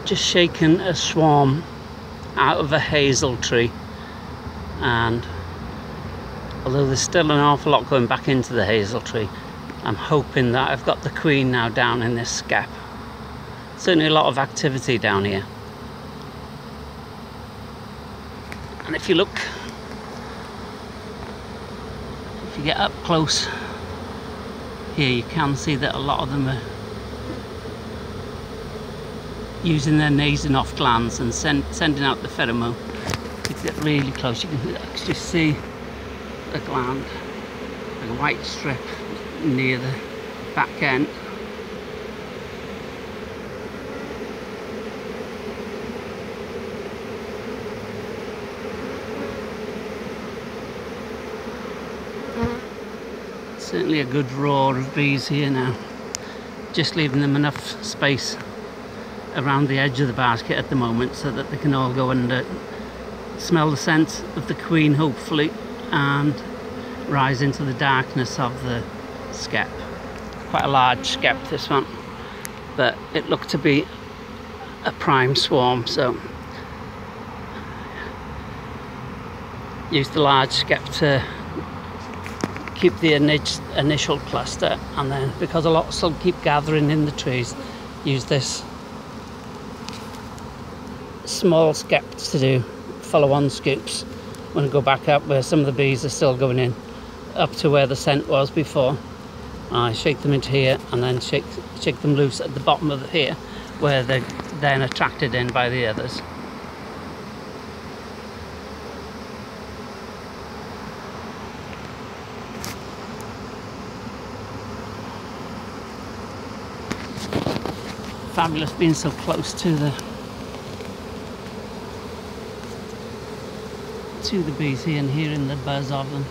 just shaken a swarm out of a hazel tree, and although there's still an awful lot going back into the hazel tree, I'm hoping that I've got the queen now down in this skep. Certainly a lot of activity down here. And if you look, if you get up close here, you can see that a lot of them are using their nasonoph glands and sending out the pheromone. If you get really close, you can actually see the gland, like a white strip near the back end. Certainly a good roar of bees here now, just leaving them enough space around the edge of the basket at the moment so that they can all go and smell the scent of the queen, hopefully, and rise into the darkness of the skep. Quite a large skep, this one, but it looked to be a prime swarm, so use the large skep to keep the initial cluster, and then because a lot still keep gathering in the trees, use this small skep to do follow-on scoops when I go back up where some of the bees are still going in, up to where the scent was before. I shake them into here and then shake them loose at the bottom of here where they're then attracted in by the others. Fabulous being so close to the bees here and hearing the buzz of them.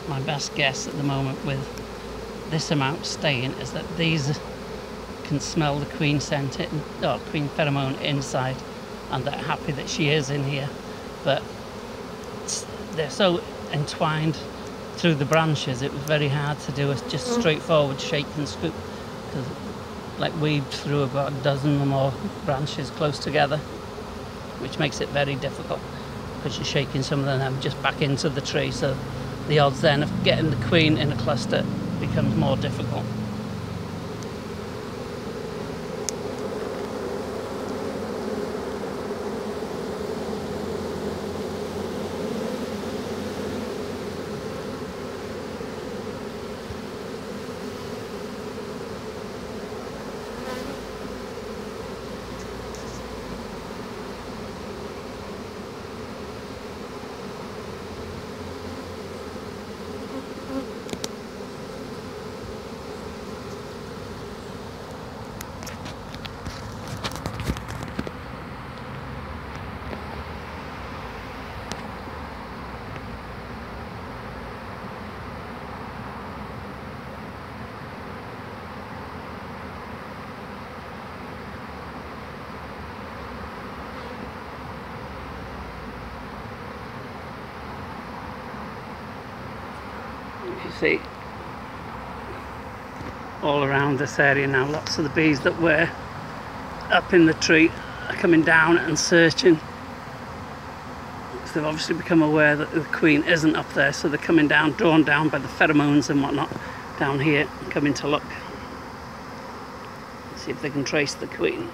My best guess at the moment with this amount staying is that these can smell the queen scent, or queen pheromone inside, and they're happy that she is in here, but they're so entwined through the branches it was very hard to do a just straightforward shake and scoop, because like weaved through about a dozen or more branches close together, which makes it very difficult because you're shaking some of them just back into the tree, so the odds then of getting the queen in a cluster becomes more difficult. You see all around this area now, lots of the bees that were up in the tree are coming down and searching. So they've obviously become aware that the queen isn't up there, so they're coming down, drawn down by the pheromones and whatnot down here, and coming to look, see if they can trace the queen.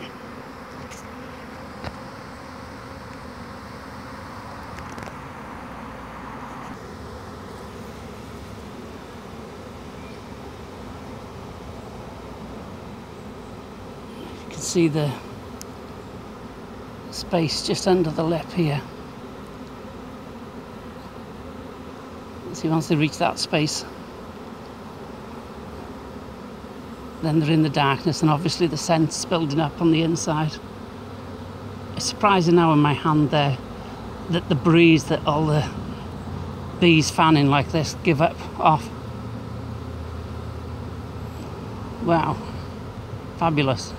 See the space just under the lip here. See, once they reach that space, then they're in the darkness, and obviously the scent's building up on the inside. It's surprising now in my hand there that the breeze that all the bees fanning like this give up off. Wow, fabulous.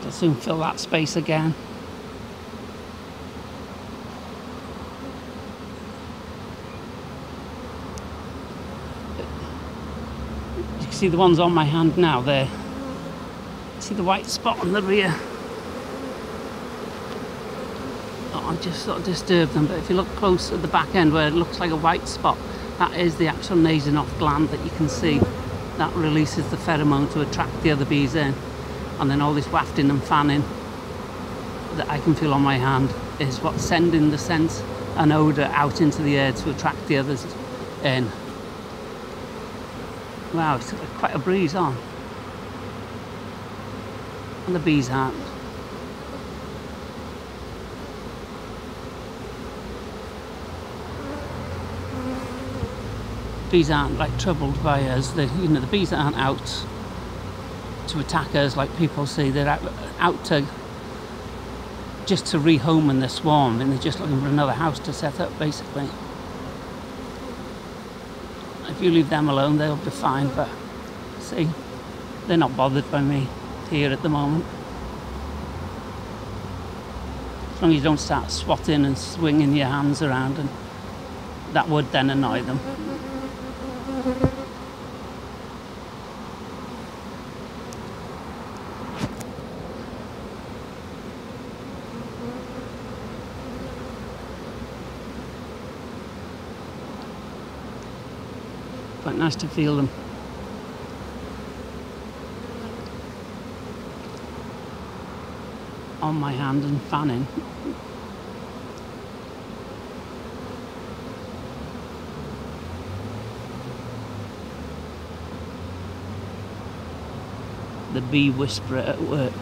It'll soon fill that space again. You can see the ones on my hand now there. See the white spot on the rear? Oh, I just sort of disturbed them, but if you look close at the back end where it looks like a white spot, that is the actual Nasonoth gland that you can see. That releases the pheromone to attract the other bees in. And then all this wafting and fanning that I can feel on my hand is what's sending the scent and odour out into the air to attract the others in. Wow, it's quite a breeze on. And the bees aren't. Bees aren't like troubled by us. The bees aren't out to attack us like people see. They're out to just to rehome in their swarm, and they're just looking for another house to set up, basically. If you leave them alone, they'll be fine, but see, they're not bothered by me here at the moment. As long as you don't start swatting and swinging your hands around, and that would then annoy them. Quite nice to feel them. On my hand and fanning. The bee whisperer at work.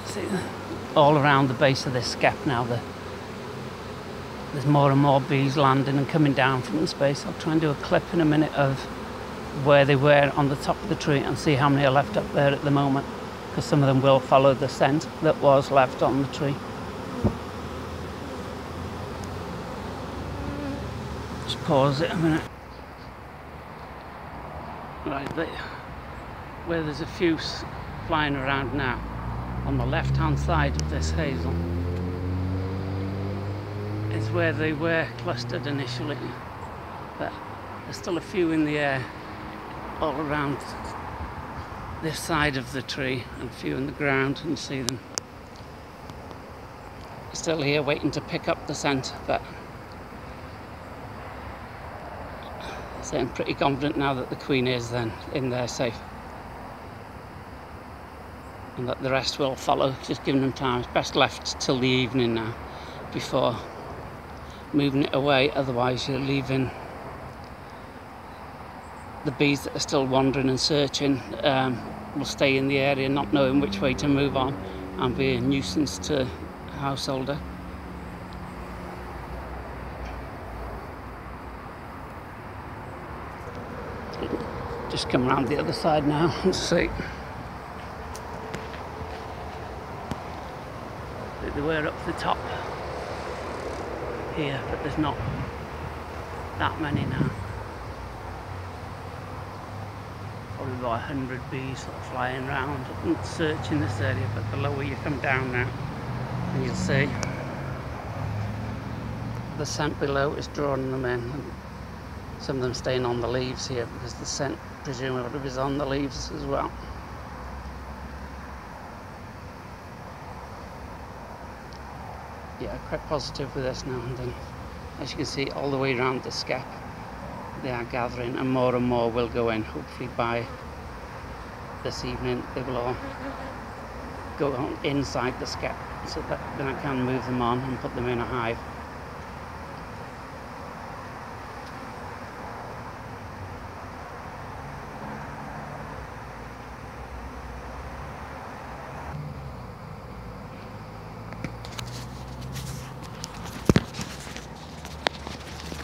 See, all around the base of this skep now, there's more and more bees landing and coming down from the space. I'll try and do a clip in a minute of where they were on the top of the tree and see how many are left up there at the moment, because some of them will follow the scent that was left on the tree. Just pause it a minute. Right, where there's a few flying around now, on the left hand side of this hazel is where they were clustered initially, but there's still a few in the air all around this side of the tree and a few in the ground, and you see them still here waiting to pick up the scent. But so I'm pretty confident now that the queen is then in there safe, and that the rest will follow, just giving them time. It's best left till the evening now before moving it away, otherwise you're leaving the bees that are still wandering and searching will stay in the area not knowing which way to move on and be a nuisance to a householder. Just come around the other side now and see. They were up the top here, but there's not that many now. Probably about 100 bees sort of flying around and searching this area, but the lower you come down now, and you'll see the scent below is drawing them in, and some of them staying on the leaves here because the scent presumably is on the leaves as well. Yeah, quite positive with this now, and then as you can see all the way around the skep they are gathering, and more will go in. Hopefully by this evening they will all go on inside the skep, so that then I can move them on and put them in a hive.